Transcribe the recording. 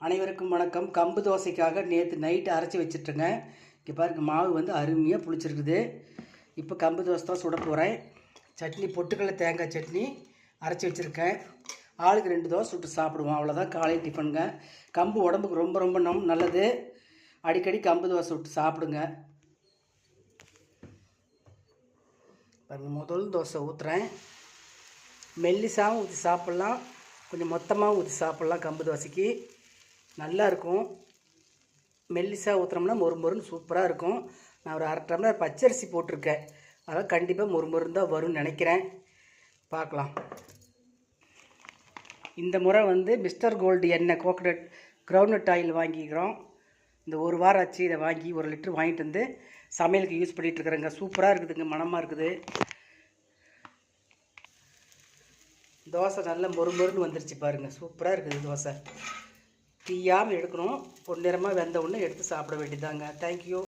அனைவருக்கும் வணக்கம். கம்பு தோசைக்காக நேற்று நைட்டு அரைச்சி வச்சுட்டுருங்க. இங்கே பாருங்கள், மாவு வந்து அருமையாக புளிச்சிருக்குது. இப்போ கம்பு தோசை தான் சுட போகிறேன். சட்னி பொட்டுக்கடலை தேங்காய் சட்னி அரைச்சி வச்சுருக்கேன். ஆளுக்கு 2 தோசை சுட்டு சாப்பிடுவோம். அவ்வளோதான் காலையில் டிஃபனுங்க. கம்பு உடம்புக்கு ரொம்ப ரொம்ப நல்லது. அடிக்கடி கம்பு தோசை சுட்டு சாப்பிடுங்க. பாருங்கள், முதல் தோசை ஊற்றுறேன். மெல்லிசாவும் ஊற்றி சாப்பிட்லாம், கொஞ்சம் மொத்தமாக ஊற்றி சாப்பிட்லாம். கம்பு தோசைக்கு நல்லாயிருக்கும். மெல்லிசாக ஊற்றுறோம்னா மொறுமொறுன்னு சூப்பராக இருக்கும். நான் ஒரு 1/2 டம்ளர் பச்சரிசி போட்டிருக்கேன். அதனால் கண்டிப்பாக மொறுமொறுன்னு தான் வரும்னு நினைக்கிறேன். பார்க்கலாம். இந்த முறை வந்து மிஸ்டர் கோல்டு எண்ணெய் கோகனட் கிரவுண்ட்நட் ஆயில் வாங்கிக்கிறோம். இந்த 1 வாரம் ஆச்சு. இதை வாங்கி 1 லிட்டர் வாங்கிட்டு வந்து சமையலுக்கு யூஸ் பண்ணிகிட்ருக்குறேங்க. சூப்பராக இருக்குதுங்க, மணமாக இருக்குது. தோசை நல்லா மொறுமொறுன்னு வந்துருச்சு பாருங்கள். சூப்பராக இருக்குது தோசை. தீயாமல் எடுக்கணும். பொன்னிறமாக வெந்த உடனே எடுத்து சாப்பிட வேண்டியதாங்க. தேங்க்யூ.